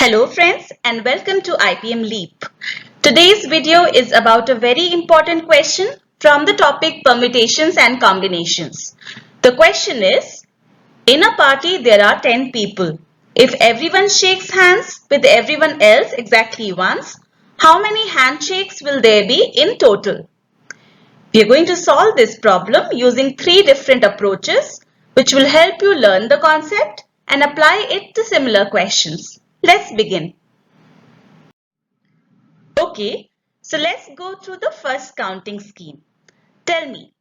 Hello friends and welcome to IPM Leap. Today's video is about a very important question from the topic permutations and combinations. The question is, in a party there are 10 people. If everyone shakes hands with everyone else exactly once, how many handshakes will there be in total? We are going to solve this problem using three different approaches which will help you learn the concept and apply it to similar questions. Let's begin. Okay, so let's go through the first counting scheme. Tell me,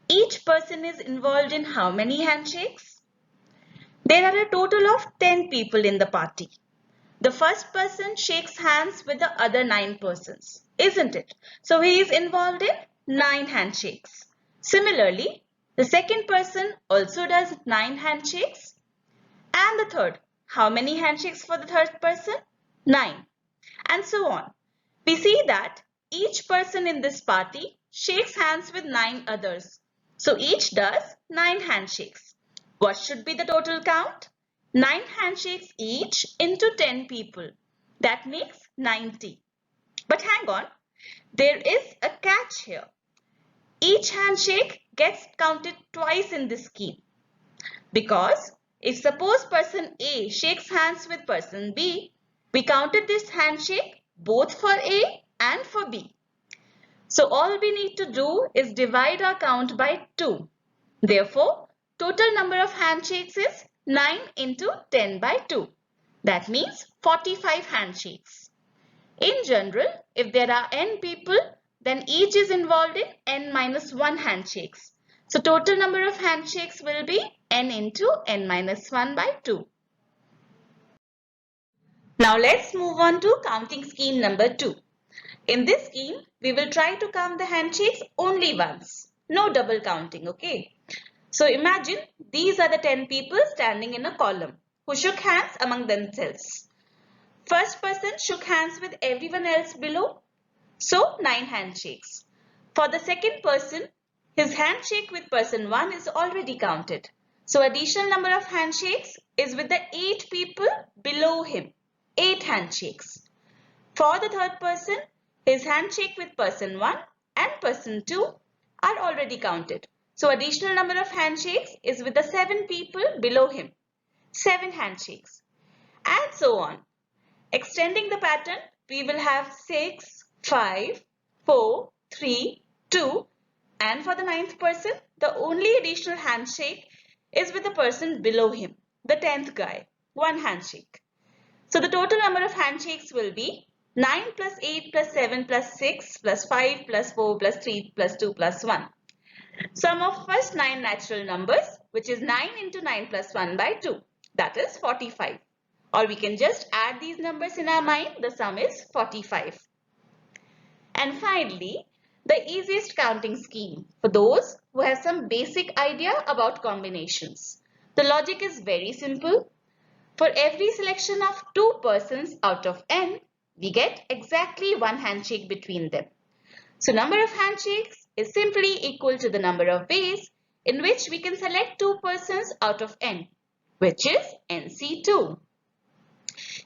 each person is involved in how many handshakes? There are a total of 10 people in the party. The first person shakes hands with the other 9 persons, isn't it? So he is involved in 9 handshakes. Similarly, the second person also does 9 handshakes. And the third, how many handshakes for the third person? 9. And so on. We see that each person in this party shakes hands with 9 others. So each does 9 handshakes. What should be the total count? 9 handshakes each into 10 people. That makes 90. But hang on, there is a catch here. Each handshake gets counted twice in this scheme. Because if suppose person A shakes hands with person B, we counted this handshake both for A and for B. So all we need to do is divide our count by 2. Therefore, total number of handshakes is 9 into 10 by 2. That means 45 handshakes. In general, if there are n people, then each is involved in n minus 1 handshakes. So total number of handshakes will be n into n minus 1 by 2. Now let's move on to counting scheme number 2. In this scheme, we will try to count the handshakes only once. No double counting, okay? So imagine these are the 10 people standing in a column who shook hands among themselves. First person shook hands with everyone else below. So 9 handshakes. For the second person, his handshake with person 1 is already counted. So additional number of handshakes is with the 8 people below him. 8 handshakes. For the third person, his handshake with person 1 and person 2 are already counted. So additional number of handshakes is with the 7 people below him. 7 handshakes. And so on. Extending the pattern, we will have 6, 5, 4, 3, 2, and for the ninth person, the only additional handshake is with the person below him, the 10th guy, 1 handshake. So the total number of handshakes will be 9 plus 8 plus 7 plus 6 plus 5 plus 4 plus 3 plus 2 plus 1. Sum of first 9 natural numbers, which is 9 into 9 plus 1 by 2, that is 45. Or we can just add these numbers in our mind, the sum is 45. And finally, the easiest counting scheme for those who have some basic idea about combinations. The logic is very simple. For every selection of 2 persons out of n, we get exactly 1 handshake between them. So number of handshakes is simply equal to the number of ways in which we can select 2 persons out of n, which is NC2.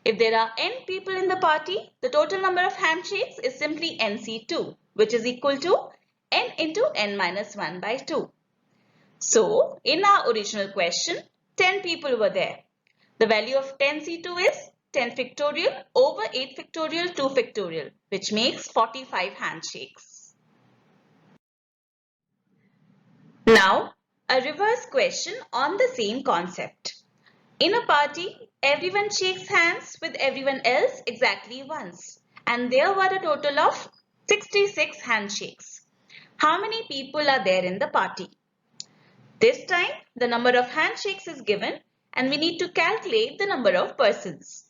If there are n people in the party, the total number of handshakes is simply NC2, which is equal to n into n minus 1 by 2. So, in our original question, 10 people were there. The value of 10C2 is 10 factorial over 8 factorial 2 factorial, which makes 45 handshakes. Now, a reverse question on the same concept. In a party, everyone shakes hands with everyone else exactly once, and there were a total of 66 handshakes. How many people are there in the party? This time, the number of handshakes is given and we need to calculate the number of persons.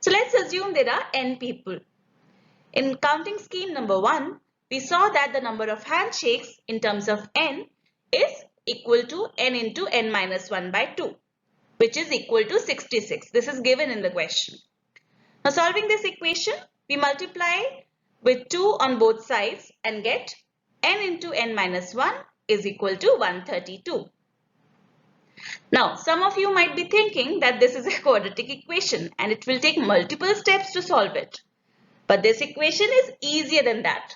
So let's assume there are n people. In counting scheme number 1, we saw that the number of handshakes in terms of n is equal to n into n minus 1 by 2. Which is equal to 66. This is given in the question. Now solving this equation, we multiply with 2 on both sides and get n into n minus 1 is equal to 132. Now, some of you might be thinking that this is a quadratic equation and it will take multiple steps to solve it. But this equation is easier than that.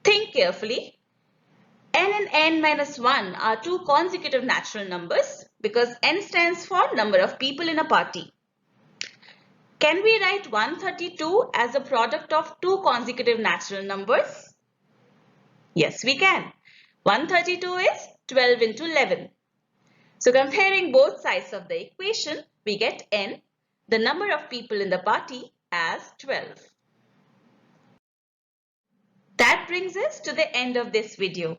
Think carefully. N and n minus 1 are two consecutive natural numbers because n stands for number of people in a party. Can we write 132 as a product of two consecutive natural numbers? Yes, we can. 132 is 12 into 11. So comparing both sides of the equation, we get n, the number of people in the party, as 12. That brings us to the end of this video.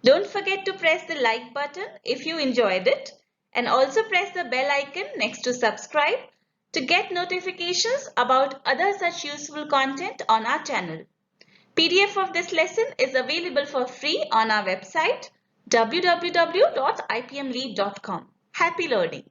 Don't forget to press the like button if you enjoyed it, and also press the bell icon next to subscribe to get notifications about other such useful content on our channel. PDF of this lesson is available for free on our website www.ipmlead.com. Happy learning!